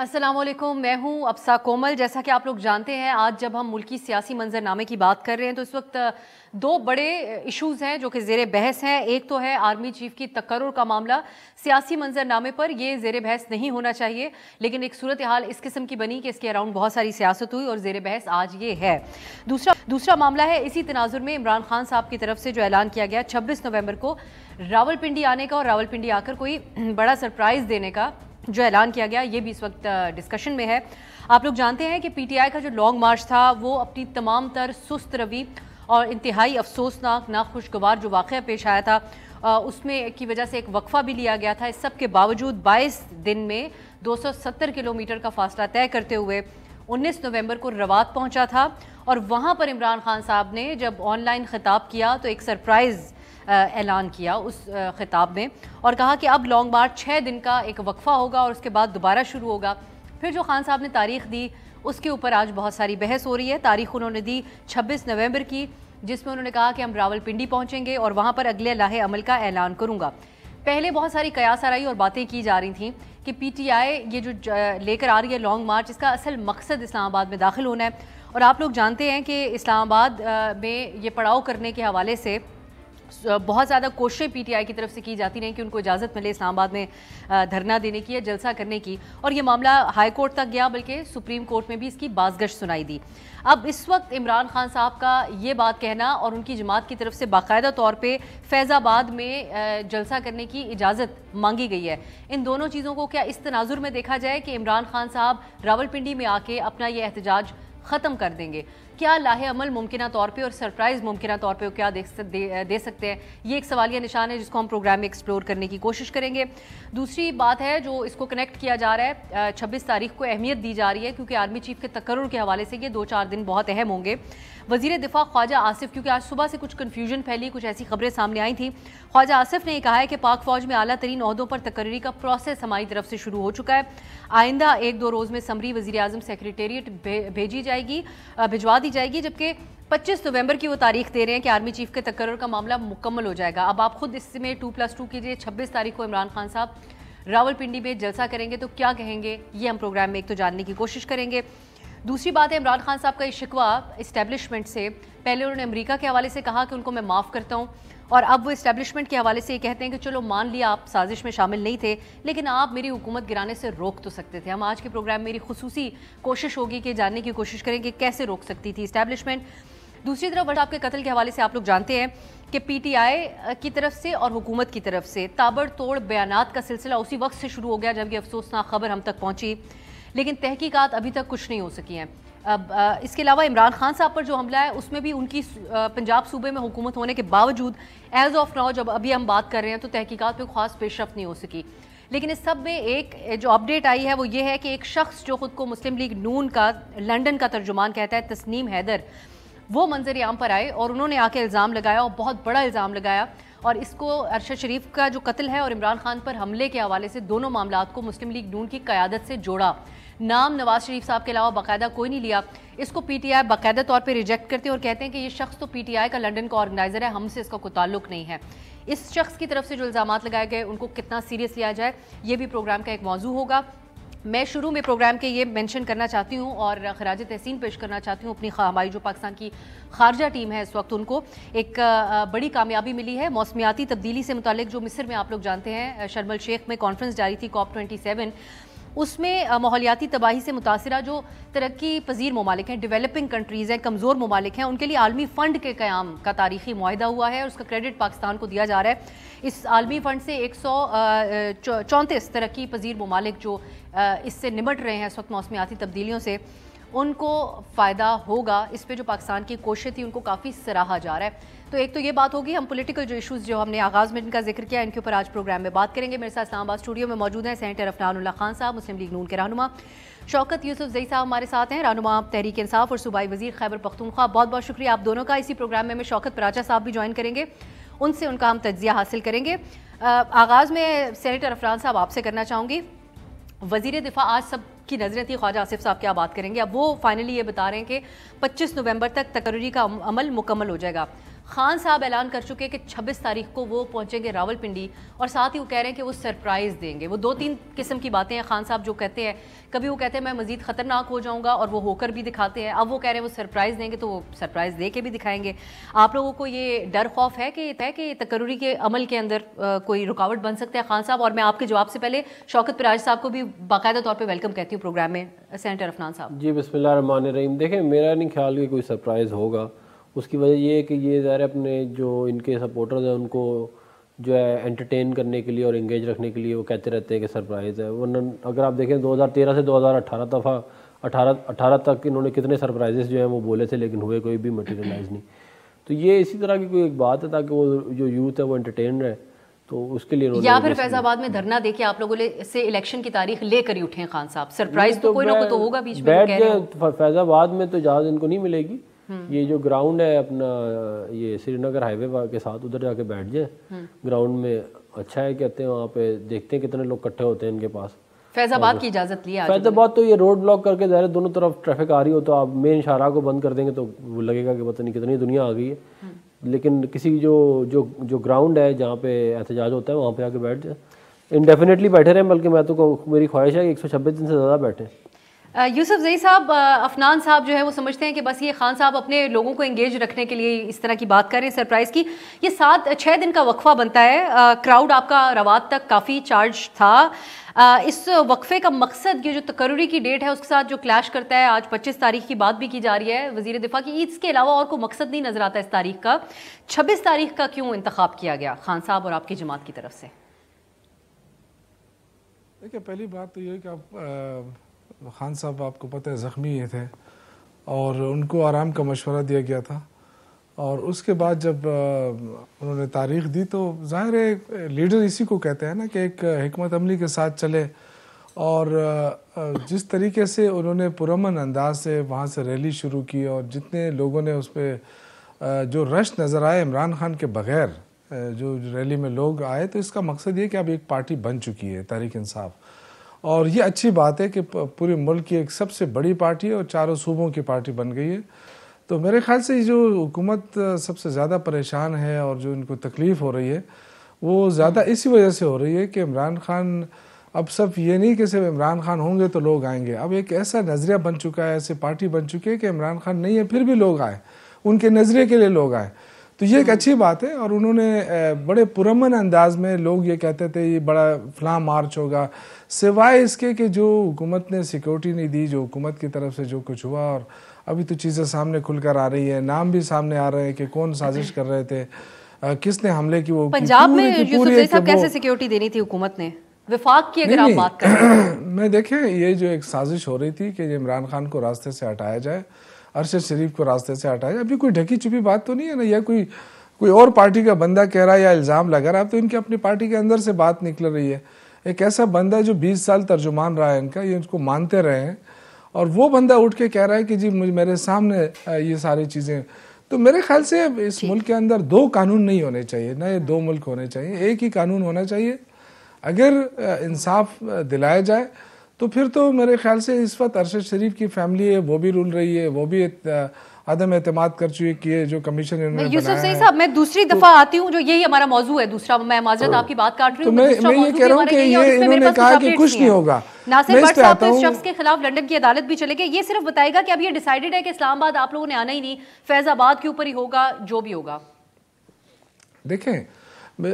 السلام علیکم، میں ہوں ابسا کومل۔ جیسا کہ آپ لوگ جانتے ہیں، آج جب ہم ملکی سیاسی منظرنامے کی بات کر رہے ہیں تو اس وقت دو بڑے ایشوز ہیں جو کہ زیر بحث ہیں۔ ایک تو ہے آرمی چیف کی تقرر کا معاملہ۔ سیاسی منظرنامے پر یہ زیر بحث نہیں ہونا چاہیے، لیکن ایک صورتحال اس قسم کی بنی کہ اس کے اراؤنڈ بہت ساری سیاست ہوئی اور زیر بحث آج یہ ہے۔ دوسرا معاملہ ہے اسی تناظر میں عمران خان صاحب کی طرف سے جو اعلان کیا گیا 26 نومبر کو راولپنڈی آنے کا اور راولپنڈی آ کر کوئی بڑا سرپرائز دینے کا جو اعلان کیا گیا، یہ بھی اس وقت ڈسکشن میں ہے۔ آپ لوگ جانتے ہیں کہ پی ٹی آئی کا جو لانگ مارچ تھا وہ اپنی تمام تر سست روی اور انتہائی افسوسناک ناخوشگوار جو واقعہ پیش آیا تھا اس میں کی وجہ سے ایک وقفہ بھی لیا گیا تھا۔ اس سب کے باوجود 22 دن میں 270 کلومیٹر کا فاصلہ طے کرتے ہوئے 19 نومبر کو روات پہنچا تھا، اور وہاں پر عمران خان صاحب نے جب آن لائن خطاب کیا تو ایک سرپرائز اعلان کیا اس خطاب میں، اور کہا کہ اب لانگ مارچ 6 دن کا ایک وقفہ ہوگا اور اس کے بعد دوبارہ شروع ہوگا۔ پھر جو خان صاحب نے تاریخ دی اس کے اوپر آج بہت ساری بحث ہو رہی ہے۔ تاریخ انہوں نے دی 26 نومبر کی، جس میں انہوں نے کہا کہ ہم راولپنڈی پہنچیں گے اور وہاں پر اگلے لاہے عمل کا اعلان کروں گا۔ پہلے بہت ساری قیاس آرائی اور باتیں کی جا رہی تھیں کہ پی ٹی آئی یہ جو لے کر آ رہی ہے لانگ مارچ، اس کا اصل مقصد اسلام آباد میں داخل ہونا ہے، اور آپ لوگ جانتے ہیں کہ اسلام آباد میں یہ پڑاؤ کرنے کے حوالے سے بہت زیادہ کوششیں پی ٹی آئی کی طرف سے کی جاتی رہیں کہ ان کو اجازت ملے اسلام آباد میں دھرنا دینے کی یا جلسہ کرنے کی، اور یہ معاملہ ہائی کورٹ تک گیا، بلکہ سپریم کورٹ میں بھی اس کی بازگشت سنائی دی۔ اب اس وقت عمران خان صاحب کا یہ بات کہنا اور ان کی جماعت کی طرف سے باقاعدہ طور پہ فیض آباد میں جلسہ کرنے کی اجازت مانگی گئی ہے، ان دونوں چیزوں کو کیا اس تناظر میں دیکھا جائے کہ عمران خان صاحب راولپنڈی میں آ کے اپنا یہ احتجاج ختم کر دیں گے؟ کیا لاہے عمل ممکنہ طور پہ اور سرپرائز ممکنہ طور پہ کیا دے سکتے ہیں؟ یہ ایک سوالیہ نشان ہے جس کو ہم پروگرام میں ایکسپلور کرنے کی کوشش کریں گے۔ دوسری بات ہے جو اس کو کنیکٹ کیا جا رہا ہے، 26 تاریخ کو اہمیت دی جا رہی ہے کیونکہ آرمی چیف کے تقرر کے حوالے سے یہ 2-4 دن بہت اہم ہوں گے۔ وزیر دفاع خواجہ آصف، کیونکہ آج صبح سے کچھ کنفیوژن پھیلی، کچھ ایسی خبریں سامنے آئی تھیں، خواجہ آصف نے یہ کہا ہے کہ پاک فوج میں اعلیٰ ترین عہدوں پر تقرری کا پروسیس ہماری طرف سے شروع ہو چکا ہے۔ آئندہ 1-2 روز میں سمری وزیر اعظم سیکریٹریٹ بھجوا دی جائے گی، جبکہ 25 نومبر کی وہ تاریخ دے رہے ہیں کہ آرمی چیف کے تقرر کا معاملہ مکمل ہو جائے گا۔ اب آپ خود اس میں 2+2 کیجئے، 26 تاریخ کو عمران خان صاحب راولپنڈی میں جلسہ کریں گے تو کیا کہیں گے، یہ ہم پروگرام میں ایک تو جاننے کی کوشش کریں گے۔ دوسری بات ہے عمران خان صاحب کا یہ شکوہ اسٹیبلشمنٹ سے، پہلے انہوں نے امریکہ کے حوالے سے کہا کہ ان کو میں معاف کرتا ہوں، اور اب وہ اسٹیبلشمنٹ کے حوالے سے یہ کہتے ہیں کہ چلو مان لیا آپ سازش میں شامل نہیں تھے، لیکن آپ میری حکومت گرانے سے روک تو سکتے تھے۔ ہم آج کے پروگرام میں میری خصوصی کوشش ہوگی کہ جاننے کی کوشش کریں کہ کیسے روک سکتی تھی اسٹیبلشمنٹ۔ دوسری طرف صاحب کے قتل کے حوالے سے آپ لوگ جانتے ہیں کہ پی ٹی آئی کی طرف سے اور حکومت کی طرف سے تابڑ توڑ بیانات کا سلسلہ اسی وقت سے شروع ہو گیا جب یہ افسوسناک خبر ہم تک پہنچی، لیکن تحقیقات ابھی تک کچھ نہیں ہو سکی ہیں۔ اب اس کے علاوہ عمران خان صاحب پر جو حملہ ہے اس میں بھی ان کی پنجاب صوبے میں حکومت ہونے کے باوجود ایز آف ناؤ جب ابھی ہم بات کر رہے ہیں تو تحقیقات میں خاص پیش رفت نہیں ہو سکی۔ لیکن اس سب میں ایک جو اپڈیٹ آئی ہے وہ یہ ہے کہ ایک شخص جو خود کو مسلم لیگ نون کا لنڈن کا ترجمان کہتا ہے، تسنیم حیدر، وہ منظر عام پر آئے اور انہوں نے آ کے الزام لگایا اور بہت بڑا الزام لگایا، اور اس کو ارشد شریف کا جو قتل ہے اور عمران خان پر حملے کے حوالے سے دونوں معاملات کو مسلم لیگ نون کی قیادت سے جوڑا۔ نام نواز شریف صاحب کے علاوہ باقاعدہ کوئی نہیں لیا۔ اس کو پی ٹی آئی باقاعدہ طور پہ ریجیکٹ کرتے ہیں اور کہتے ہیں کہ یہ شخص تو پی ٹی آئی کا لنڈن کا آرگنائزر ہے، ہم سے اس کا کوئی تعلق نہیں ہے۔ اس شخص کی طرف سے جو الزامات لگائے گئے ان کو کتنا سیریس لیا جائے، یہ بھی پروگرام کا ایک موضوع ہوگا۔ میں شروع میں پروگرام کے یہ مینشن کرنا چاہتی ہوں اور خراج تحسین پیش کرنا چاہتی ہوں اپنی ہماری جو پاکستان کی خارجہ ٹیم ہے اس وقت، ان کو ایک بڑی کامیابی ملی ہے موسمیاتی تبدیلی سے متعلق۔ جو مصر میں آپ لوگ جانتے ہیں شرم الشیخ میں کانفرنس جاری تھی COP 27، اس میں ماحولیاتی تباہی سے متاثرہ جو ترقی پذیر ممالک ہیں، ڈیولپنگ کنٹریز ہیں، کمزور ممالک ہیں، ان کے لیے عالمی فنڈ کے قیام کا تاریخی معاہدہ ہوا ہے اور اس کا کریڈٹ پاکستان کو دیا جا رہا ہے۔ اس عالمی فنڈ سے 134 ترقی پذیر ممالک جو اس سے نمٹ رہے ہیں اس وقت موسمیاتی تبدیلیوں سے، ان کو فائدہ ہوگا۔ اس پہ جو پاکستان کی کوشش تھی ان کو کافی سراہا جا رہا ہے۔ تو ایک تو یہ بات ہوگی، ہم پولیٹیکل جو ایشوز جو ہم نے آغاز میں ان کا ذکر کیا ان کے اوپر آج پروگرام میں بات کریں گے۔ میرے ساتھ اسلام آباد اسٹوڈیو میں موجود ہیں سینیٹر افنان اللہ خان صاحب، مسلم لیگ نون کے رہنما، شوکت یوسف زئی صاحب ہمارے ساتھ ہیں، رہنما تحریک انصاف اور صوبائی وزیر خیبر پختونخوا۔ بہت بہت شکریہ آپ دونوں کا۔ اسی پروگرام میں شوکت پراچا صاحب بھی جوائن کریں گے، ان سے ان کا ہم تجزیہ حاصل کریں گے۔ آغاز میں سینیٹر افنان صاحب آپ سے کرنا چاہوں گی۔ وزیر دفاع آج سب کی نظریں تھی خواجہ آصف صاحب کیا بات کریں گے، اب وہ فائنلی یہ بتا رہے ہیں کہ 25 نومبر تک تقرری کا عمل مکمل ہو جائے گا۔ خان صاحب اعلان کر چکے کہ 26 تاریخ کو وہ پہنچیں گے راولپنڈی اور ساتھ ہی وہ کہہ رہے ہیں کہ وہ سرپرائز دیں گے. وہ 2-3 قسم کی باتیں ہیں خان صاحب جو کہتے ہیں. کبھی وہ کہتے ہیں میں مزید خطرناک ہو جاؤں گا اور وہ ہو کر بھی دکھاتے ہیں. اب وہ کہہ رہے ہیں وہ سرپرائز دیں گے تو وہ سرپرائز دے کے بھی دکھائیں گے. آپ لوگوں کو یہ ڈر خوف ہے کہ تقرری کے عمل کے اندر کوئی رکاوٹ بن سکتا ہے خان صاحب؟ اور میں آپ کے جواب سے پہلے شوکت پراج صاحب کو بھی باقاعدہ طور پہ ویلکم کہتی ہوں پروگرام میں. سینیٹر عفنان صاحب جی بسم اللہ الرحمن الرحیم. دیکھیں میرا نہیں خیال کہ کوئی سرپرائز ہوگا. اس کی وجہ یہ ہے کہ یہ ظاہر اپنے جو ان کے سپورٹرز ہیں ان کو جو ہے انٹرٹین کرنے کے لیے اور انگیج رکھنے کے لیے وہ کہتے رہتے ہیں کہ سرپرائز ہے. ورنہ اگر آپ دیکھیں 2013 سے 2018 دفعہ 18 تک انہوں نے کتنے سرپرائزز جو ہیں وہ بولے تھے لیکن ہوئے کوئی بھی مٹیریلائز نہیں. تو یہ اسی طرح کی کوئی ایک بات ہے تاکہ وہ جو یوتھ ہے وہ انٹرٹین رہے. تو اس کے لیے یا پھر فیض آباد میں دھرنا دے کے آپ لوگوں سے الیکشن کی تاریخ لے کر ہی اٹھیں خان صاحب. سرپرائز تو کوئی نہ کوئی تو ہوگا بیچ میں. بیٹھ جائیں فیض آباد میں تو اجازت ان کو نہیں ملے گی. یہ جو گراؤنڈ ہے اپنا یہ سری نگر ہائی وے کے ساتھ ادھر جا کے بیٹھ جائیں گراؤنڈ میں. اچھا ہے کہتے ہیں وہاں پہ دیکھتے ہیں کتنے لوگ اکٹھے ہوتے ہیں ان کے پاس. فیض آباد کی اجازت لیا. فیض آباد تو یہ روڈ بلاک کر کے ظاہر دونوں طرف ٹریفک آ رہی ہو تو آپ مین شاہراہ کو بند کر دیں گے تو وہ لگے گا کہ پتہ نہیں کتنی دنیا آ گئی ہے. لیکن کسی جو گراؤنڈ ہے جہاں پہ احتجاج ہوتا ہے وہاں پہ آ کے بیٹھ جائیں. انڈیفینیٹلی بیٹھے رہیں بلکہ میں تو میری خواہش ہے کہ 126 دن سے زیادہ بیٹھیں. یوسف زئی صاحب عفنان صاحب جو ہے وہ سمجھتے ہیں کہ بس یہ خان صاحب اپنے لوگوں کو انگیج رکھنے کے لیے اس طرح کی بات کر رہے ہیں سرپرائز کی. یہ 7-6 دن کا وقفہ بنتا ہے. کراؤڈ آپ کا روات تک کافی چارج تھا. اس وقفے کا مقصد یہ جو تقرری کی ڈیٹ ہے اس کے ساتھ جو کلیش کرتا ہے, آج 25 تاریخ کی بات بھی کی جا رہی ہے وزیر دفاع کی, اس کے علاوہ اور کوئی مقصد نہیں نظر آتا اس تاریخ کا. 26 تاریخ کا کیوں انتخاب کیا گیا خان صاحب اور آپ کی جماعت کی طرف سے؟ دیکھیں پہلی بات تو یہ ہے کہ آپ خان صاحب آپ کو پتہ ہے زخمی تھے اور ان کو آرام کا مشورہ دیا گیا تھا. اور اس کے بعد جب انہوں نے تاریخ دی تو ظاہر ہے لیڈر اسی کو کہتے ہیں نا کہ ایک حکمت عملی کے ساتھ چلے. اور جس طریقے سے انہوں نے پرامن انداز سے وہاں سے ریلی شروع کی اور جتنے لوگوں نے اس پہ جو رش نظر آئے عمران خان کے بغیر جو ریلی میں لوگ آئے, تو اس کا مقصد یہ کہ اب ایک پارٹی بن چکی ہے تحریک انصاف. اور یہ اچھی بات ہے کہ پورے ملک کی ایک سب سے بڑی پارٹی اور چاروں صوبوں کی پارٹی بن گئی ہے. تو میرے خیال سے جو حکومت سب سے زیادہ پریشان ہے اور جو ان کو تکلیف ہو رہی ہے وہ زیادہ اسی وجہ سے ہو رہی ہے کہ عمران خان اب صرف یہ نہیں کہ صرف عمران خان ہوں گے تو لوگ آئیں گے. اب ایک ایسا نظریہ بن چکا ہے, ایسے پارٹی بن چکی ہے کہ عمران خان نہیں ہے پھر بھی لوگ آئے, ان کے نظریے کے لیے لوگ آئے. تو یہ ایک اچھی بات ہے. اور انہوں نے بڑے پرامن انداز میں, لوگ یہ کہتے تھے یہ بڑا فلاں مارچ ہوگا, سوائے اس کے کہ جو حکومت نے سیکورٹی نہیں دی, جو حکومت کی طرف سے جو کچھ ہوا. اور ابھی تو چیزیں سامنے کھل کر آ رہی ہیں, نام بھی سامنے آ رہے ہیں کہ کون سازش کر رہے تھے, کس نے حملے کی. وہ پنجاب میں یوسف زئی صاحب کیسے سیکورٹی دینی تھی حکومت نے, وفاق کی اگر آپ بات کریں؟ میں دیکھیں یہ جو ایک سازش ہو رہی تھی کہ عمران خان کو راستے سے ہٹایا جائے, ارشد شریف کو راستے سے ہٹایا جائے, ابھی کوئی ڈھکی چھپی بات تو نہیں ہے نا, یا کوئی اور پارٹی کا بندہ کہہ رہا ہے یا الزام لگا رہا ہے. اب تو ان کی اپنی پارٹی کے اندر سے بات نکل رہی ہے. ایک ایسا بندہ ہے جو 20 سال ترجمان رہا ہے ان کا, یہ ان کو مانتے رہے ہیں, اور وہ بندہ اٹھ کے کہہ رہا ہے کہ جی میرے سامنے یہ ساری چیزیں. تو میرے خیال سے اس ملک کے اندر 2 قانون نہیں ہونے چاہیے, نہ یہ 2 ملک ہونے چاہیے, ایک ہی قانون ہونا چاہیے. اگر انصاف دلایا جائے تو پھر تو میرے خیال سے اس وقت ارشد شریف کی فیملی ہے وہ بھی رول رہی ہے, وہ بھی عدم اعتماد کر چکی ہے جو کمیشن انہوں نے بنایا ہے. یوسف زئی صاحب میں دوسری دفعہ آتی ہوں, جو یہی ہمارا موضوع ہے دوسرا, میں معذرت آپ کی بات کاٹ رہی ہوں, تو میں یہ کہہ رہا ہوں کہ یہ انہوں نے کہا کہ کچھ نہیں ہوگا. ناصر بٹ صاحب تو اس شخص کے خلاف لندن کی عدالت بھی چلے گئے. یہ صرف بتائے گا کہ اب یہ ڈیسائیڈڈ ہے کہ اسلام آباد آپ لوگوں نے آنا ہی نہیں, فیض آباد کے اوپر ہی ہوگا جو بھی ہوگا؟ دیکھیں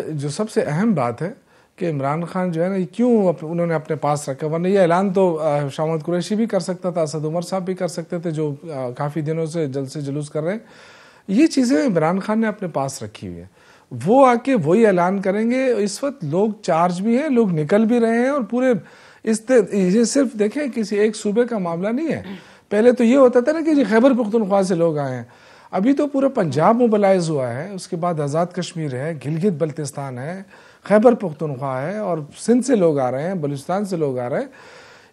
جو سب سے اہم بات ہے کہ عمران خان جو ہے نا کیوں انہوں نے اپنے پاس رکھا, ورنہ یہ اعلان تو شاہ محمود قریشی بھی کر سکتا تھا, اسد عمر صاحب بھی کر سکتے تھے جو کافی دنوں سے جلوس کر رہے ہیں. یہ چیزیں عمران خان نے اپنے پاس رکھی ہوئی ہیں, وہ آ کے وہی اعلان کریں گے. اس وقت لوگ چارج بھی ہیں, لوگ نکل بھی رہے ہیں, اور پورے یہ صرف دیکھیں کسی ایک صوبے کا معاملہ نہیں ہے. پہلے تو یہ ہوتا تھا نا کہ جی خیبر پختونخوا سے لوگ آئے ہیں, ابھی تو پورا پنجاب موبلائز ہوا ہے, اس کے بعد آزاد کشمیر ہے, گلگت بلتستان ہے, خیبر پختونخوا ہے, اور سندھ سے لوگ آ رہے ہیں, بلوچستان سے لوگ آ رہے ہیں.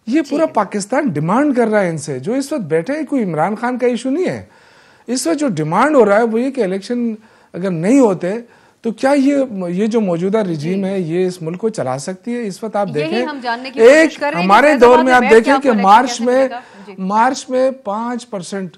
یہ پورا پاکستان ڈیمانڈ کر رہا ہے ان سے. جو اس وقت بیٹھے ہیں کوئی عمران خان کا ایشو نہیں ہے, اس وقت جو ڈیمانڈ ہو رہا ہے وہ یہ کہ الیکشن اگر نہیں ہوتے تو کیا یہ جو موجودہ رجیم ہے یہ اس ملک کو چلا سکتی ہے؟ اس وقت آپ دیکھیں ایک ہمارے دور میں آپ دیکھیں کہ مارچ میں 5%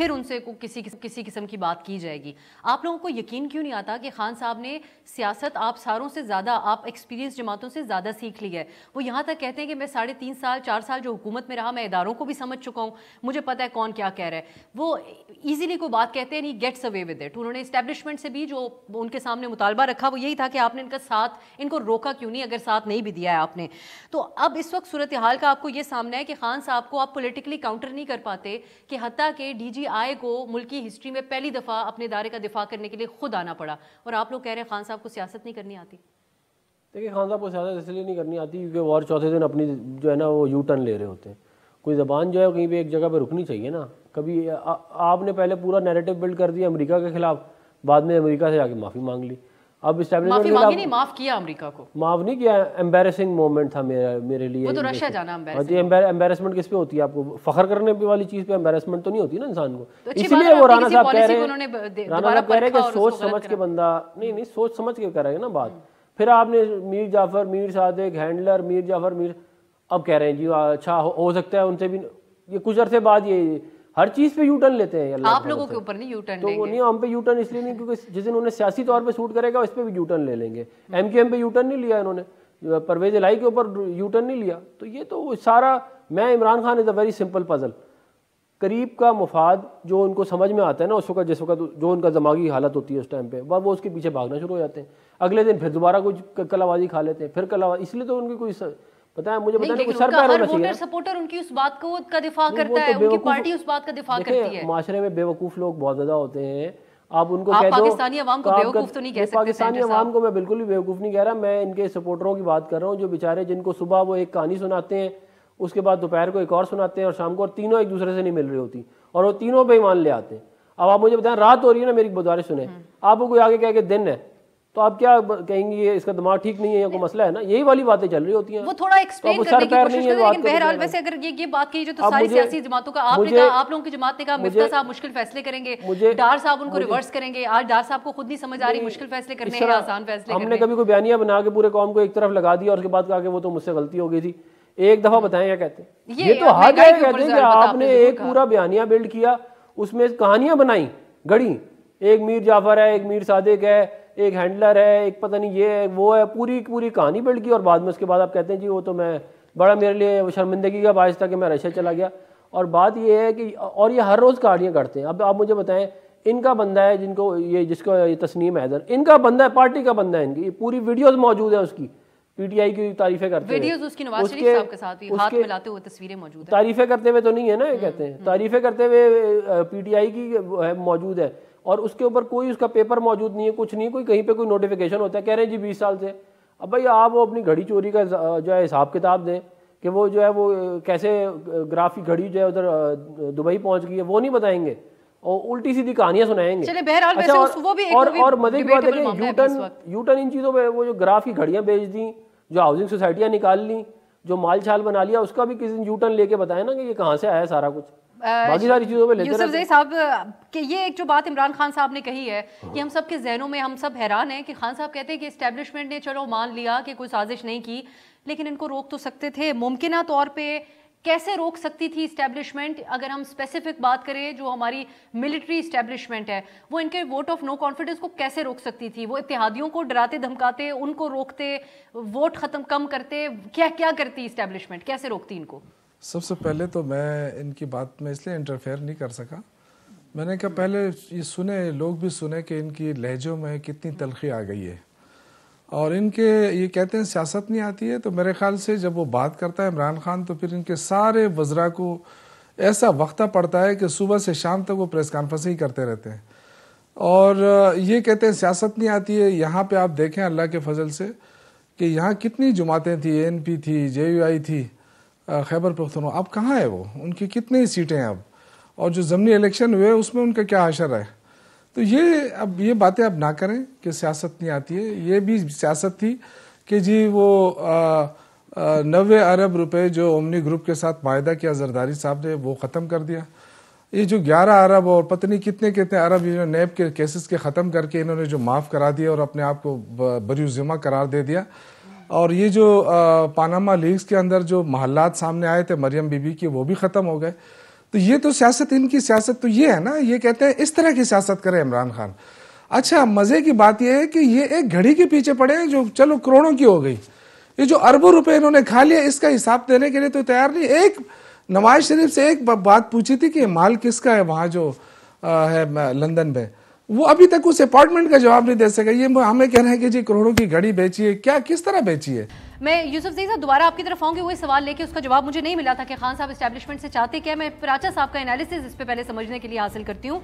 پھر ان سے کسی قسم کی بات کی جائے گی. آپ لوگوں کو یقین کیوں نہیں آتا کہ خان صاحب نے سیاست آپ ساروں سے زیادہ, آپ ایکسپیرینس جماعتوں سے زیادہ سیکھ لی ہے. وہ یہاں تک کہتے ہیں کہ میں 3.5 سال 4 سال جو حکومت میں رہا, میں اداروں کو بھی سمجھ چکا ہوں, مجھے پتہ ہے کون کیا کہہ رہا ہے. وہ ایزیلی کوئی بات کہتے ہیں, نہیں گیٹس اوے ود اٹ. انہوں نے اسٹیبلشمنٹ سے بھی جو ان کے سامنے مطالبہ رکھا وہ یہی تھا کہ آپ نے ان کا ساتھ, ان کو روکا کیوں نہیں اگر ساتھ نہیں بھی دیا ہے آپ نے. تو اب اس وقت صورتحال کا آپ کو یہ سامنا ہے کہ خان صاحب کو آپ پولیٹیکلی کاؤنٹر نہیں کر پاتے, کہ حتیٰ کہ ڈی جی آئی کو ملک کی ہسٹری میں پہلی دفعہ اپنے ادارے کا دفاع کرنے کے لیے خود آنا پڑا, اور آپ لوگ کہہ رہے ہیں خان صاحب کو سیاست نہیں کرنی آتی. دیکھیے خان صاحب کو سیاست اس لیے نہیں کرنی آتی کیونکہ وار چوتھے دن اپنی جو ہے نا وہ یو ٹرن لے رہے ہوتے ہیں. کوئی زبان جو ہے کہیں پہ ایک جگہ پہ رکنی چاہیے نا. کبھی آپ نے پہلے پورا نیریٹو بلڈ کر دیا امریکہ کے خلاف, بعد میں امریکہ سے جا کے معافی مانگ لی. اب معافی مانگی نہیں, معاف کیا امریکہ کو, معاف نہیں کیا. ایمبیرسنگ مومنٹ تھا میرے لیے. وہ تو رشیا جانا ایمبیرسمنٹ کس پہ ہوتی ہے؟ آپ کو فخر کرنے والی چیز پہ ایمبیرسمنٹ تو نہیں ہوتی نا انسان کو. اس لیے وہ رانا صاحب کہہ رہے ہیں کہ سوچ سمجھ کے بندہ نہیں سوچ سمجھ کے کر رہے ہیں نا بات. پھر آپ نے میر جعفر, میر صادق, ہینڈلر, میر جعفر, اب کہہ رہے ہیں جی اچھا ہو سکتا ہے ان سے بھی. یہ کچھ عرصے بعد یہ ہر چیز پہ یو ٹرن لیتے ہیں. آپ لوگوں کے اوپر نہیں یو ٹرن لیں گے. تو نہیں, ہم پہ یو ٹرن اس لیے نہیں کیونکہ جس دن انہیں سیاسی طور پہ سوٹ کرے گا اس پہ بھی یو ٹرن لے لیں گے. ایم کیو ایم پہ یو ٹرن نہیں لیا انہوں نے, پرویز الہی کے اوپر یو ٹرن نہیں لیا. تو یہ تو سارا میں عمران خان از اے ویری سمپل پزل. قریب کا مفاد جو ان کو سمجھ میں آتا ہے نا اس وقت, جس وقت جو ان کا دماغی حالت ہوتی ہے اس ٹائم پہ, وہ اس کے پیچھے بھاگنا شروع ہو جاتے ہیں. اگلے دن پھر دوبارہ کچھ کلابازی کھا لیتے ہیں, پھر کلابازی. اس لیے تو ان کی کوئی پتہ ہے مجھے پتہ نہیں, سر پیر ہونا چاہیے. سپورٹر ان کی اس بات کو کا دفاع کرتا ہے, ان کی پارٹی اس بات کا دفاع کرتی ہے. معاشرے میں بے وقوف لوگ بہت زیادہ ہوتے ہیں. آپ ان کو کہہ دو پاکستانی عوام کو بیوقوف تو نہیں کہہ سکتے. پاکستانی عوام کو میں بالکل بھی بیوقوف نہیں کہہ رہا. میں ان کے سپورٹروں کی بات کر رہا ہوں جو بیچارے جن کو صبح وہ ایک کہانی سناتے ہیں, اس کے بعد دوپہر کو ایک اور سناتے ہیں, اور شام کو, اور تینوں ایک دوسرے سے نہیں مل رہی ہوتی, اور وہ تینوں پہ ایمان لے آتے ہیں. اب آپ مجھے بتائیں, رات ہو رہی ہے نا, میری گزارش سنیں, آپ کو کوئی آگے کہہ کہ دن ہے, تو آپ کیا کہیں گے اس کا دماغ ٹھیک نہیں ہے یا کوئی مسئلہ ہے نا. یہی والی باتیں چل رہی ہوتی ہیں. وہ تھوڑا ایکسپلین کرنے کی کوشش کریں, لیکن بہرحال ویسے اگر یہ بات کی جو تو ساری سیاسی جماعتوں کا, آپ نے کہا آپ لوگوں کی جماعت نے کہا مفتیٰ صاحب مشکل فیصلے کریں گے, ڈار صاحب ان کو ریورس کریں گے. آج ڈار صاحب کو خود نہیں سمجھ آ رہی مشکل فیصلے کرنے ہیں آسان فیصلے کرنے. ہم نے کبھی کوئی بیانیہ بنا کے پورے قوم کو ایک طرف لگا دیا اور اس کے بعد کہا کہ وہ تو مجھ سے غلطی ہو گئی تھی. ایک دفعہ بتائیں کیا کہتے ہیں. یہ تو حد ہے کہتے ہیں کہ آپ نے ایک پورا بیانیہ بلڈ کیا, اس میں کہانیاں بنائیں گڑی, ایک میر جعفر ہے, ایک میر صادق ہے, ایک ہینڈلر ہے, ایک پتہ نہیں یہ ہے وہ ہے, پوری کہانی بلڈ کی, اور بعد میں اس کے بعد آپ کہتے ہیں جی وہ تو میں بڑا میرے لیے شرمندگی کا باعث تھا کہ میں رشیا چلا گیا. اور بات یہ ہے کہ اور یہ ہر روز کہانیاں کرتے ہیں. اب آپ مجھے بتائیں, ان کا بندہ ہے جس کو یہ تسنیم حیدر, ان کا بندہ ہے, پارٹی کا بندہ ہے, ان کی پوری ویڈیوز موجود ہیں اس کی, پی ٹی آئی کی تعریفیں کرتے ہیں. ویڈیوز اس کی نواز شریف صاحب کے ساتھ بھی ہاتھ ملاتے ہوئے تصویریں موجود ہیں. تعریفیں کرتے ہوئے تو نہیں ہے نا, یہ کہتے ہیں تعریفیں کرتے ہوئے پی ٹی آئی کی موجود ہے, اور اس کے اوپر کوئی اس کا پیپر موجود نہیں ہے, کچھ نہیں, کوئی کہیں پہ کوئی نوٹیفیکیشن ہوتا ہے, کہہ رہے ہیں جی 20 سال سے. اب بھائی آپ وہ اپنی گھڑی چوری کا جو ہے حساب کتاب دیں کہ وہ جو ہے وہ کیسے گراف کی گھڑی جو ہے ادھر دبئی پہنچ گئی ہے, وہ نہیں بتائیں گے, اور الٹی سیدھی کہانیاں سنائیں گے. چلے بہرحال ویسے وہ بھی اور مزے کی بات ہے کہ یو ٹرن ان چیزوں پہ, وہ جو گراف کی گھڑیاں بیچ دیں, جو ہاؤسنگ سوسائٹیاں نکال لیں, جو مال چھال بنا لیا, اس کا بھی کسی دن یو ٹرن لے کے بتائیں نا کہ یہ کہاں سے آیا سارا کچھ. باقی ساری چیزوں پہ لیتے یوسف زئی صاحب کہ یہ ایک جو بات عمران خان صاحب نے کہی ہے کہ ہم سب کے ذہنوں میں ہم سب حیران ہیں کہ خان صاحب کہتے ہیں کہ اسٹیبلشمنٹ نے چلو مان لیا کہ کوئی سازش نہیں کی, لیکن ان کو روک تو سکتے تھے. ممکنہ طور پہ کیسے روک سکتی تھی اسٹیبلشمنٹ؟ اگر ہم اسپیسیفک بات کریں, جو ہماری ملٹری اسٹیبلشمنٹ ہے وہ ان کے ووٹ آف نو کانفیڈنس کو کیسے روک سکتی تھی؟ وہ اتحادیوں کو ڈراتے دھمکاتے, ان کو روکتے, ووٹ کم کرتے, کیا کرتی اسٹیبلشمنٹ, کیسے روکتی ان کو؟ سب سے پہلے تو میں ان کی بات میں اس لیے انٹرفیئر نہیں کر سکا, میں نے کہا پہلے یہ سنے, لوگ بھی سنے کہ ان کی لہجوں میں کتنی تلخی آ گئی ہے, اور ان کے یہ کہتے ہیں سیاست نہیں آتی ہے. تو میرے خیال سے جب وہ بات کرتا ہے عمران خان تو پھر ان کے سارے وزراء کو ایسا وقتہ پڑتا ہے کہ صبح سے شام تک وہ پریس کانفرنس ہی کرتے رہتے ہیں, اور یہ کہتے ہیں سیاست نہیں آتی ہے. یہاں پہ آپ دیکھیں اللہ کے فضل سے کہ یہاں کتنی جماعتیں تھیں, اے این پی تھی, جے یو آئی تھی, خیبر پختونخوا, اب کہاں ہے وہ, ان کی کتنی سیٹیں ہیں اب, اور جو ضمنی الیکشن ہوئے اس میں ان کا کیا حشر ہے. تو اب یہ باتیں اب نہ کریں کہ سیاست نہیں آتی ہے. یہ بھی سیاست تھی کہ جی وہ 90 ارب روپے جو اومنی گروپ کے ساتھ معاہدہ کیا زرداری صاحب نے, وہ ختم کر دیا. یہ جو 11 ارب اور پتہ نہیں کتنے ارب نیب کے کیسز کے ختم کر کے انہوں نے جو معاف کرا دیا اور اپنے آپ کو بری ذمہ قرار دے دیا. اور یہ جو پاناما لیکس کے اندر جو محلات سامنے آئے تھے مریم بی بی کے, وہ بھی ختم ہو گئے. تو یہ تو سیاست، ان کی سیاست تو یہ ہے نا، یہ کہتے ہیں اس طرح کی سیاست کرے عمران خان. اچھا مزے کی بات یہ ہے کہ یہ ایک گھڑی کے پیچھے پڑے ہیں جو چلو کروڑوں کی ہو گئی، یہ جو اربوں روپے انہوں نے کھا لیا اس کا حساب دینے کے لیے تو تیار نہیں. ایک نواز شریف سے ایک بات پوچھی تھی کہ مال کس کا ہے وہاں جو ہے لندن میں، وہ ابھی تک اس اپارٹمنٹ کا جواب نہیں دے سکا. یہ ہمیں کہہ رہے ہیں کہ جی کروڑوں کی گھڑی بیچی ہے، کیا کس طرح بیچی ہے؟ میں یوسف زئی صاحب دوبارہ آپ کی طرف آؤں گی، وہی سوال لے کے، اس کا جواب مجھے نہیں ملا تھا کہ خان صاحب اسٹیبلشمنٹ سے چاہتے کیا. میں پراچا صاحب کا انالیسز اس پہ پہلے سمجھنے کے لیے حاصل کرتی ہوں.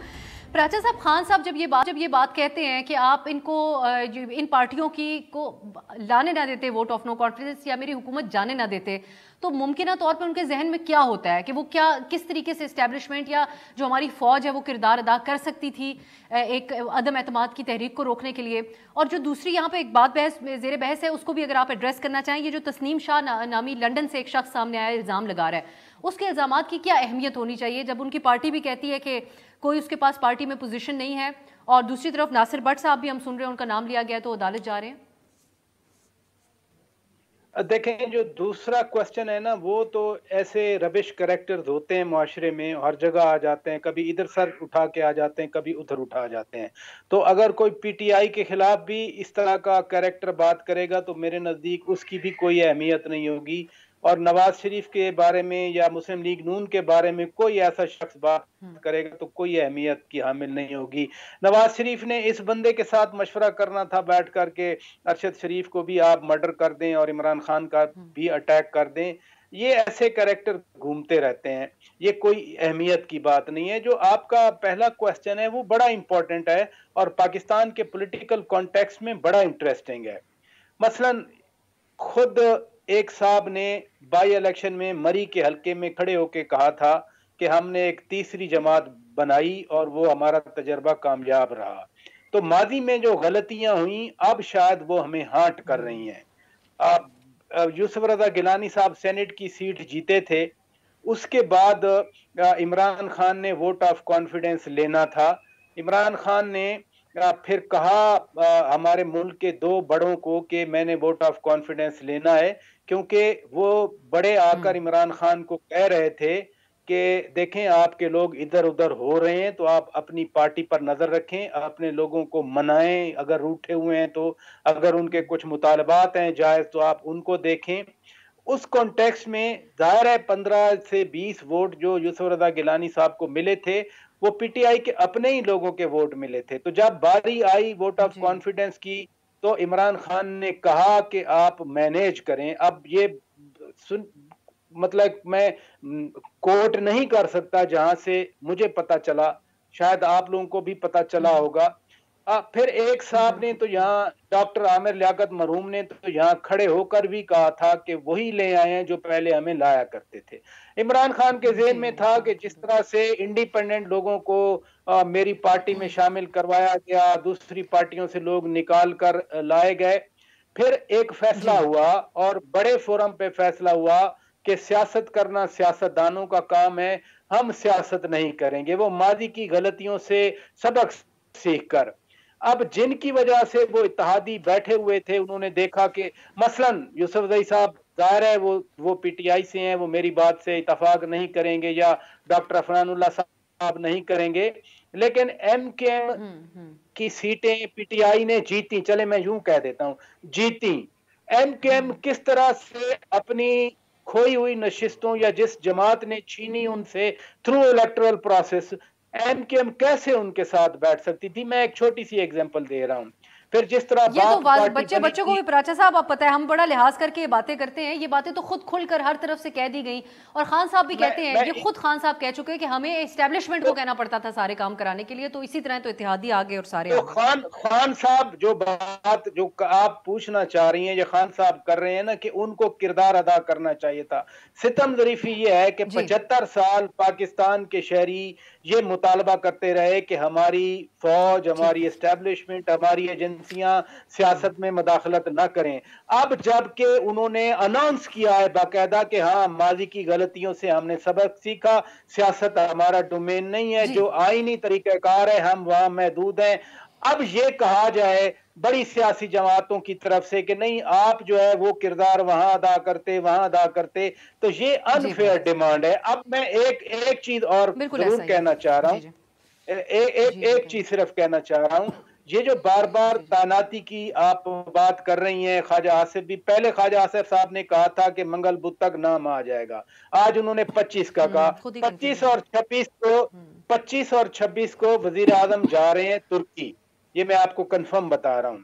پراچا صاحب، خان صاحب جب یہ بات کہتے ہیں کہ آپ ان کو ان پارٹیوں کو لانے نہ دیتے ووٹ آف نو کانفیڈنس یا میری حکومت جانے نہ دیتے، تو ممکنہ طور پر ان کے ذہن میں کیا ہوتا ہے کہ وہ کس طریقے سے اسٹیبلشمنٹ یا جو ہماری فوج ہے وہ کردار ادا کر سکتی تھی ایک عدم اعتماد کی تحریک کو روکنے کے لیے. اور جو دوسری یہاں پہ ایک بات زیر بحث ہے، اس کو بھی اگر آپ ایڈریس کرنا چاہیں. یہ جو تسنیم شاہ نامی لنڈن سے ایک شخص سامنے آیا الزام لگا رہا ہے، اس کے الزامات کی کیا اہمیت ہونی چاہیے جب ان کی پارٹی بھی کہتی ہے کہ کوئی اس کے پاس پارٹی میں پوزیشن نہیں ہے، اور دوسری طرف ناصر بٹ صاحب بھی ہم سن رہے ہیں ان کا نام لیا گیا تو عدالت جا رہے ہیں. دیکھیں جو دوسرا کوسچن ہے نا، وہ تو ایسے ربش کریکٹرز ہوتے ہیں معاشرے میں، ہر جگہ آ جاتے ہیں، کبھی ادھر سر اٹھا کے آ جاتے ہیں، کبھی ادھر اٹھا جاتے ہیں. تو اگر کوئی پی ٹی آئی کے خلاف بھی اس طرح کا کریکٹر بات کرے گا تو میرے نزدیک اس کی بھی کوئی اہمیت نہیں ہوگی. اور نواز شریف کے بارے میں یا مسلم لیگ نون کے بارے میں کوئی ایسا شخص بات کرے گا تو کوئی اہمیت کی حامل نہیں ہوگی. نواز شریف نے اس بندے کے ساتھ مشورہ کرنا تھا بیٹھ کر کے ارشد شریف کو بھی آپ مرڈر کر دیں اور عمران خان کا بھی اٹیک کر دیں. یہ ایسے کریکٹر گھومتے رہتے ہیں، یہ کوئی اہمیت کی بات نہیں ہے. جو آپ کا پہلا کوسچن ہے وہ بڑا امپورٹنٹ ہے اور پاکستان کے پولیٹیکل کانٹیکسٹ میں بڑا انٹرسٹنگ ہے. مثلا خود ایک صاحب نے بائی الیکشن میں مری کے حلقے میں کھڑے ہو کے کہا تھا کہ ہم نے ایک تیسری جماعت بنائی اور وہ ہمارا تجربہ کامیاب رہا. تو ماضی میں جو غلطیاں ہوئیں اب شاید وہ ہمیں ہانٹ کر رہی ہیں. یوسف رضا گیلانی صاحب سینٹ کی سیٹ جیتے تھے، اس کے بعد عمران خان نے ووٹ آف کانفیڈنس لینا تھا. عمران خان نے پھر کہا ہمارے ملک کے دو بڑوں کو کہ میں نے ووٹ آف کانفیڈنس لینا ہے، کیونکہ وہ بڑے آ کر عمران خان کو کہہ رہے تھے کہ دیکھیں آپ کے لوگ ادھر ادھر ہو رہے ہیں تو آپ اپنی پارٹی پر نظر رکھیں، اپنے لوگوں کو منائیں، اگر روٹھے ہوئے ہیں تو اگر ان کے کچھ مطالبات ہیں جائز تو آپ ان کو دیکھیں. اس کانٹیکس میں ظاہر ہے 15 سے 20 ووٹ جو یوسف رضا گیلانی صاحب کو ملے تھے وہ پی ٹی آئی کے اپنے ہی لوگوں کے ووٹ ملے تھے. تو جب باری آئی ووٹ آف کانفیڈنس کی تو عمران خان نے کہا کہ آپ مینیج کریں. اب یہ مطلب میں کوٹ نہیں کر سکتا جہاں سے مجھے پتا چلا، شاید آپ لوگوں کو بھی پتا چلا ہوگا. پھر ایک صاحب نے تو یہاں ڈاکٹر عامر لیاقت مرحوم نے تو یہاں کھڑے ہو کر بھی کہا تھا کہ وہی لے آئے ہیں جو پہلے ہمیں لایا کرتے تھے. عمران خان کے ذہن میں تھا کہ جس طرح سے انڈیپینڈنٹ لوگوں کو میری پارٹی میں شامل کروایا گیا، دوسری پارٹیوں سے لوگ نکال کر لائے گئے. پھر ایک فیصلہ ہوا اور بڑے فورم پہ فیصلہ ہوا کہ سیاست کرنا سیاستدانوں کا کام ہے، ہم سیاست نہیں کریں گے. وہ ماضی کی غلطیوں سے سبق سیکھ کر اب جن کی وجہ سے وہ اتحادی بیٹھے ہوئے تھے انہوں نے دیکھا کہ مثلا یوسف زئی صاحب ظاہر ہے وہ پی ٹی آئی سے ہیں، وہ میری بات سے اتفاق نہیں کریں گے، یا ڈاکٹر عفنان اللہ صاحب نہیں کریں گے، لیکن ایم کے ایم کی سیٹیں پی ٹی آئی نے جیتی. چلے میں یوں کہہ دیتا ہوں جیتی. ایم کے ایم کس طرح سے اپنی کھوئی ہوئی نشستوں یا جس جماعت نے چھینی ان سے تھرو الیکٹرل پروسیس، ایم کے ایم کیسے ان کے ساتھ بیٹھ سکتی تھی؟ میں ایک چھوٹی سی ایگزامپل دے رہا ہوں. پھر جس طرح یہ تو بچوں کو بھی پراچا صاحب آپ پتہ ہے ہم بڑا لحاظ کر کے یہ باتیں کرتے ہیں، یہ باتیں تو خود کھل کر ہر طرف سے کہہ دی گئیں، اور خان صاحب بھی کہتے ہیں، یہ خود خان صاحب کہہ چکے کہ ہمیں اسٹیبلشمنٹ کو کہنا پڑتا تھا سارے کام کرانے کے لیے، تو اسی طرح تو اتحادی آگے اور سارے خان صاحب جو بات جو آپ پوچھنا چاہ رہی ہیں یہ خان صاحب کر رہے ہیں نا کہ ان کو کردار ادا کرنا چاہیے تھا. ستم ظریفی یہ ہے کہ 75 سال پاکستان کے شہری یہ مطالبہ کرتے رہے کہ ہماری فوج، ہماری اسٹیبلشمنٹ، ہماری ایجنسیاں سیاست میں مداخلت نہ کریں. اب جب کہ انہوں نے اناؤنس کیا ہے باقاعدہ کہ ہاں ماضی کی غلطیوں سے ہم نے سبق سیکھا، سیاست ہمارا ڈومین نہیں ہے، جو آئینی طریقہ کار ہے ہم وہاں محدود ہیں. اب یہ کہا جائے بڑی سیاسی جماعتوں کی طرف سے کہ نہیں آپ جو ہے وہ کردار وہاں ادا کرتے تو یہ انفیئر ڈیمانڈ ہے. اب میں ایک چیز اور ضرور کہنا چاہ رہا ہوں, ایک چیز صرف کہنا چاہ رہا ہوں, یہ جو بار بار تعیناتی کی آپ بات کر رہی ہیں, خواجہ آصف بھی, پہلے خواجہ آصف صاحب نے کہا تھا کہ منگل بدھ تک نام آ جائے گا, آج انہوں نے 25 کا کہا. 25 اور 26 کو وزیر اعظم جا رہے ہیں ترکی, یہ میں آپ کو کنفرم بتا رہا ہوں.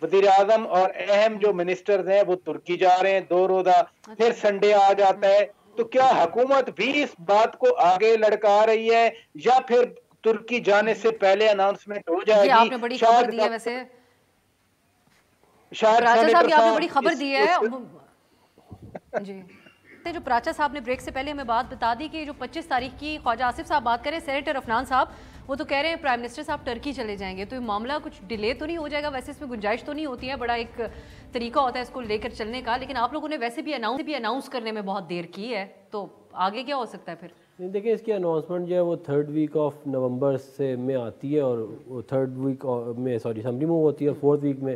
وزیر اعظم اور اہم جو منسٹرز ہیں وہ ترکی جا رہے ہیں 2 روزہ, پھر سنڈے آ جاتا ہے. تو کیا حکومت بھی اس بات کو آگے لڑکا رہی ہے یا پھر ترکی جانے سے پہلے اناؤنسمنٹ ہو جائے گی؟ آپ نے بڑی خبر دی ہے ویسے, پراچا صاحب کی آپ نے بڑی خبر دی ہے. جی جو پراچا صاحب نے بریک سے پہلے ہمیں بات بتا دی کہ جو 25 تاریخ کی خواجہ آصف صاحب بات کریں, سینیٹر عفنان صاحب وہ تو کہہ رہے ہیں پرائم منسٹر صاحب ٹرکی چلے جائیں گے, تو یہ معاملہ کچھ ڈیلے تو نہیں ہو جائے گا؟ ویسے اس میں گنجائش تو نہیں ہوتی ہے, بڑا ایک طریقہ ہوتا ہے اس کو لے کر چلنے کا, لیکن آپ لوگوں نے ویسے بھی اناؤنس کرنے میں بہت دیر کی ہے, تو آگے کیا ہو سکتا ہے پھر؟ دیکھیں اس کی اناؤنسمنٹ جو ہے وہ 3rd ویک آف نومبر سے میں آتی ہے, اور وہ 3rd ویک میں اسمبلی موو ہوتی ہے, اور 4th ویک میں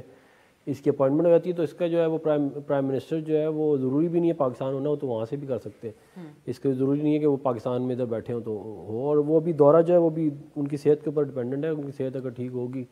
اس کی اپوائنٹمنٹ ہو جاتی ہے. تو اس کا جو ہے وہ پرائم منسٹر جو ہے وہ ضروری بھی نہیں ہے پاکستان ہونا ہو تو وہاں سے بھی کر سکتے ہیں. اس کے ضروری نہیں ہے کہ وہ پاکستان میں ادھر بیٹھے ہوں تو ہو, اور وہ بھی دورہ جو ہے وہ بھی ان کی صحت کے اوپر ڈپینڈنٹ ہے. ان کی صحت اگر ٹھیک ہوگی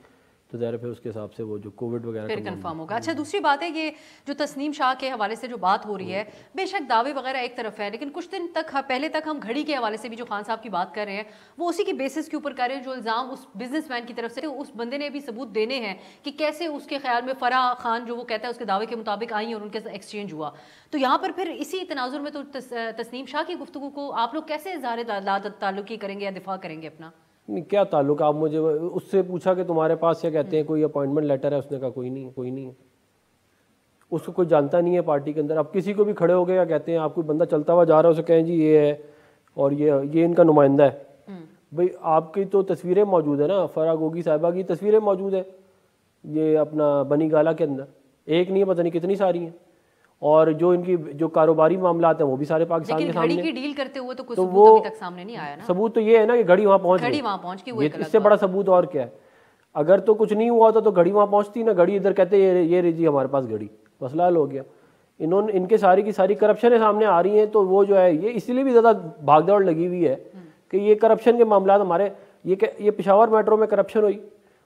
تو ظاہر ہے پھر اس کے حساب سے وہ جو کووڈ وغیرہ پھر کنفرم ہوگا. اچھا دوسری بات ہے یہ جو تسنیم شاہ کے حوالے سے جو بات ہو رہی ہے, بے شک دعوے وغیرہ ایک طرف ہے, لیکن کچھ دن تک پہلے تک ہم گھڑی کے حوالے سے بھی جو خان صاحب کی بات کر رہے ہیں وہ اسی کی بیسس کے اوپر کر رہے ہیں جو الزام اس بزنس مین کی طرف سے, اس بندے نے بھی ثبوت دینے ہیں کہ کیسے اس کے خیال میں فرح خان جو وہ کہتا ہے اس کے دعوے کے مطابق آئیں اور ان کے ایکسچینج ہوا. تو یہاں پر پھر اسی تناظر میں تو تسنیم شاہ کی گفتگو کو آپ لوگ کیسے اظہار تعلقی کریں گے یا دفاع کریں گے اپنا؟ کیا تعلق؟ آپ مجھے اس سے پوچھا کہ تمہارے پاس کیا کہتے ہیں کوئی اپوائنٹمنٹ لیٹر ہے؟ اس نے کہا کوئی نہیں ہے. اس کو کوئی جانتا نہیں ہے پارٹی کے اندر. اب کسی کو بھی کھڑے ہو گئے یا کہتے ہیں آپ کوئی بندہ چلتا ہوا جا رہا ہے اسے کہیں جی یہ ہے اور یہ ان کا نمائندہ ہے. بھئی آپ کی تو تصویریں موجود ہیں نا, فرح گوگی صاحبہ کی تصویریں موجود ہیں یہ اپنا بنی گالا کے اندر, ایک نہیں ہے پتہ نہیں کتنی ساری ہیں, اور جو ان کی جو کاروباری معاملات ہیں وہ بھی سارے پاکستان کے سامنے. لیکن گھڑی کی ڈیل کرتے ہوئے تو کوئی ثبوت ابھی تک سامنے نہیں آیا نا. ثبوت تو یہ ہے نا کہ گھڑی وہاں پہنچ گئی, اس سے بڑا ثبوت اور کیا ہے؟ اگر تو کچھ نہیں ہوا تو گھڑی وہاں پہنچتی نا, گھڑی ادھر کہتے یہ رہی جی ہمارے پاس گھڑی, مسئلہ حل ہو گیا. ان کے ساری کی ساری کرپشنیں سامنے آ رہی ہیں, تو وہ جو ہے یہ اس لیے بھی زیادہ بھاگ دوڑ لگی ہوئی ہے کہ یہ کرپشن کے معاملات ہمارے, یہ پشاور میٹرو میں کرپشن ہوئی,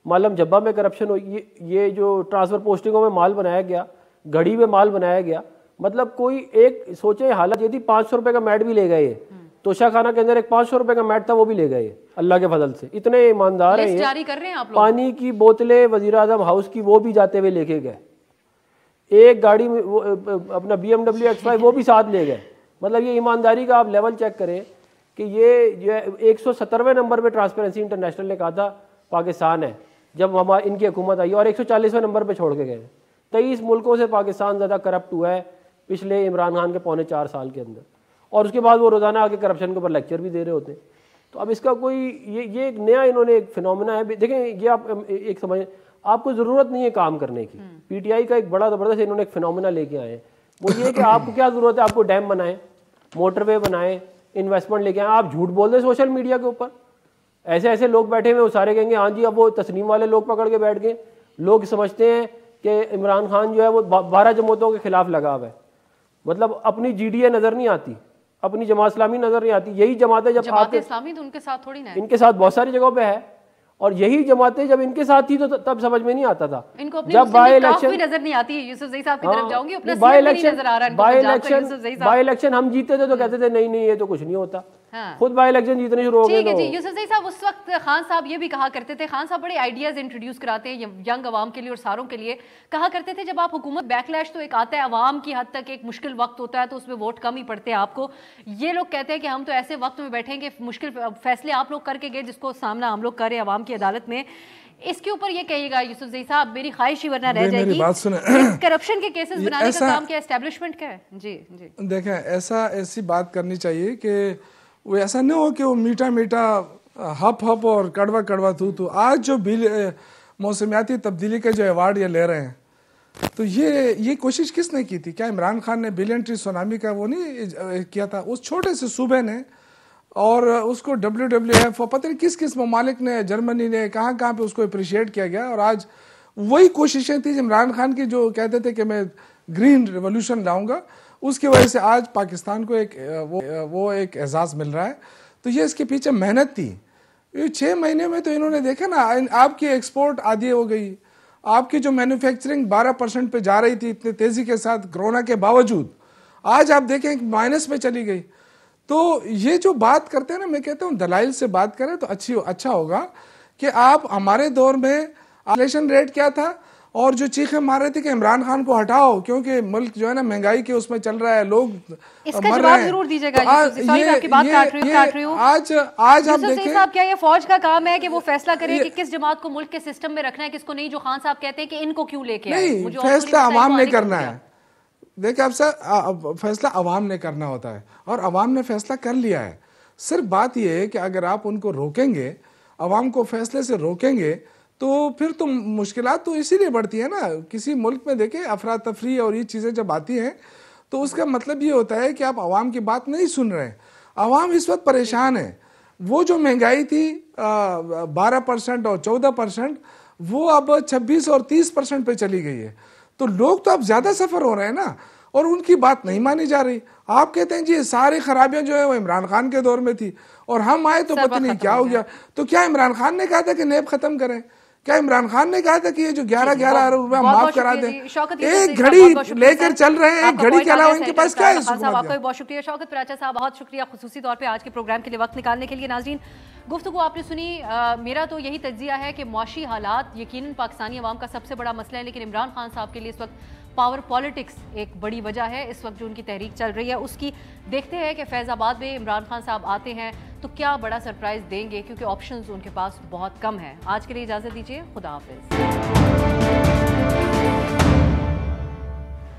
مالم جبہ میں کرپشن ہوئی, یہ جو ٹرانسفر پوسٹنگوں میں مال بنایا گیا, گھڑی میں مال بنایا گیا. مطلب کوئی ایک سوچے حالت یہ تھی 500 روپے کا میٹ بھی لے گئے, توشہ خانہ کے اندر ایک 500 روپے کا میٹ تھا وہ بھی لے گئے اللہ کے فضل سے. اتنے ایماندار ہیں جاری کر رہے ہیں آپ لوگ. پانی کی بوتلیں وزیر اعظم ہاؤس کی وہ بھی جاتے ہوئے لے کے گئے, ایک گاڑی میں اپنا BMW X5 وہ بھی ساتھ لے گئے. مطلب یہ ایمانداری کا آپ لیول چیک کریں کہ یہ 170ویں نمبر پہ ٹرانسپیرنسی انٹرنیشنل نے کہا تھا پاکستان ہے جب ان کی حکومت آئی, اور 140ویں نمبر پہ چھوڑ کے گئے. 23 ملکوں سے پاکستان زیادہ کرپٹ ہوا ہے پچھلے عمران خان کے 4.25 سال کے اندر, اور اس کے بعد وہ روزانہ آ کے کرپشن کے اوپر لیکچر بھی دے رہے ہوتے ہیں. تو اب اس کا کوئی یہ ایک نیا انہوں نے ایک فنومینا ہے. دیکھیں یہ آپ ایک سمجھ, آپ کو ضرورت نہیں ہے کام کرنے کی. PTI کا ایک بڑا زبردست انہوں نے ایک فنومینا لے کے آئے ہیں, وہ یہ کہ آپ کو کیا ضرورت ہے, آپ کو ڈیم بنائیں, موٹر وے بنائیں, انویسٹمنٹ لے کے آئیں. آپ جھوٹ بول دیں سوشل میڈیا کے اوپر, ایسے لوگ بیٹھے ہوئے وہ سارے کہیں گے ہاں جی اب وہ تسنیم والے لوگ پکڑ کے بیٹھ گئے. لوگ سمجھتے ہیں کہ عمران خان جو ہے وہ 12 جماعتوں کے خلاف لگا ہوا ہے. مطلب اپنی GDA نظر نہیں آتی, اپنی جماعت اسلامی نظر نہیں آتی. یہی جماعتیں جب جماعت اسلامی تو ان کے ساتھ تھوڑی نا ہے, ان کے ساتھ بہت ساری جگہوں پہ ہے, اور یہی جماعتیں جب ان کے ساتھ تھی تو تب سمجھ میں نہیں آتا تھا. جب بائی الیکشن یوسف زئی صاحب کی طرف جاؤں گی, بائی الیکشن ہم جیتے تھے تو کہتے تھے نہیں یہ تو کچھ نہیں ہوتا, خود بائی الیکشن جیتنے شروع ہو گئے. ٹھیک ہے جی. یوسف زئی صاحب اس وقت خان صاحب یہ بھی کہا کرتے تھے, خان صاحب بڑے آئیڈیاز انٹروڈیوس کراتے ہیں ینگ عوام کے لیے اور ساروں کے لیے, کہا کرتے تھے جب آپ حکومت بیک لیش تو ایک آتا ہے عوام کی حد تک, ایک مشکل وقت ہوتا ہے تو اس میں ووٹ کم ہی پڑتے ہیں آپ کو. یہ لوگ کہتے ہیں کہ ہم تو ایسے وقت میں بیٹھیں گے, مشکل فیصلے آپ لوگ کر کے گئے جس کو سامنا ہم لوگ کریں عوام کی عدالت میں. اس کے اوپر یہ کہیے گا یوسف زئی صاحب, میری خواہش ہی ورنہ رہ جائے گی, کرپشن کے کیسز بنانے کا کام کیا اسٹیبلشمنٹ کا ہے؟ جی دیکھیں ایسی بات کرنی چاہیے کہ وہ ایسا نہیں ہو کہ وہ میٹھا ہپ اور کڑوا تو آج جو موسمیاتی تبدیلی کے جو ایوارڈ یہ لے رہے ہیں تو یہ کوشش کس نے کی تھی؟ کیا عمران خان نے بلین ٹری سونامی کا وہ نہیں کیا تھا؟ اس چھوٹے سے صوبے نے اور اس کو WWF اور پتہ نہیں کس کس ممالک نے، جرمنی نے، کہاں کہاں پہ اس کو اپریشیٹ کیا گیا. اور آج وہی کوششیں تھیں عمران خان کی جو کہتے تھے کہ میں گرین ریولوشن لاؤں گا، اس کی وجہ سے آج پاکستان کو ایک اعزاز مل رہا ہے. تو یہ اس کے پیچھے محنت تھی. یہ 6 مہینے میں تو انہوں نے دیکھا نا، آپ کی ایکسپورٹ آدھی ہو گئی، آپ کی جو مینوفیکچرنگ 12% پہ جا رہی تھی اتنی تیزی کے ساتھ کرونا کے باوجود، آج آپ دیکھیں مائنس میں چلی گئی. تو یہ جو بات کرتے ہیں نا، میں کہتا ہوں دلائل سے بات کریں تو اچھا ہوگا کہ آپ ہمارے دور میں انفلیشن ریٹ کیا تھا، اور جو چیخیں مار رہے تھے کہ عمران خان کو ہٹاؤ کیونکہ ملک جو ہے نا مہنگائی کے اس میں چل رہا ہے، لوگ اس کا جواب ضرور دیجیے گا. سوری میں آپ کی بات کاٹ رہی ہوں. آج آپ دیکھیں صاحب، کیا یہ فوج کا کام ہے کہ وہ فیصلہ کرے کہ کس جماعت کو ملک کے سسٹم میں رکھنا ہے، کس کو نہیں، جو خان صاحب کہتے ہیں کہ ان کو کیوں لے کے آئے؟ نہیں، فیصلہ عوام نے کرنا ہے. دیکھیں اب سر، فیصلہ عوام نے کرنا ہوتا ہے اور عوام نے فیصلہ کر لیا ہے. صرف بات یہ ہے کہ اگر آپ ان کو روکیں گے، عوام کو فیصلے سے روکیں گے، تو پھر تو مشکلات تو اسی لیے بڑھتی ہیں نا. کسی ملک میں دیکھیں افراتفری اور یہ چیزیں جب آتی ہیں تو اس کا مطلب یہ ہوتا ہے کہ آپ عوام کی بات نہیں سن رہے ہیں. عوام اس وقت پریشان ہے. وہ جو مہنگائی تھی 12% اور 14%، وہ اب 26 اور 30% پہ چلی گئی ہے. تو لوگ تو اب زیادہ سفر ہو رہے ہیں نا، اور ان کی بات نہیں مانی جا رہی. آپ کہتے ہیں جی ساری خرابیاں جو ہیں وہ عمران خان کے دور میں تھی، اور ہم آئے تو پتہ نہیں کیا ہو گیا. تو کیا عمران خان نے کہا تھا کہ نیب ختم کریں؟ کیا عمران خان نے کہا تھا کہ یہ جو 11 ارب روپے معاف کرا دیں؟ ایک گھڑی لے کر چل رہے ہیں، ایک گھڑی کے علاوہ ان کے پاس کیا ہے؟ آپ کا بہت شکریہ شوکت پراچا صاحب، بہت شکریہ خصوصی طور پہ آج کے پروگرام کے لیے وقت نکالنے کے لیے. ناظرین، گفتگو آپ نے سنی. میرا تو یہی تجزیہ ہے کہ معاشی حالات یقیناً پاکستانی عوام کا سب سے بڑا مسئلہ ہے، لیکن عمران خان صاحب کے لیے اس وقت پاور پالیٹکس ایک بڑی وجہ ہے. اس وقت جو ان کی تحریک چل رہی ہے اس کی دیکھتے ہیں کہ فیض آباد میں عمران خان صاحب آتے ہیں تو کیا بڑا سرپرائز دیں گے، کیونکہ آپشنز ان کے پاس بہت کم ہیں. آج کے لیے اجازت دیجیے، خدا حافظ.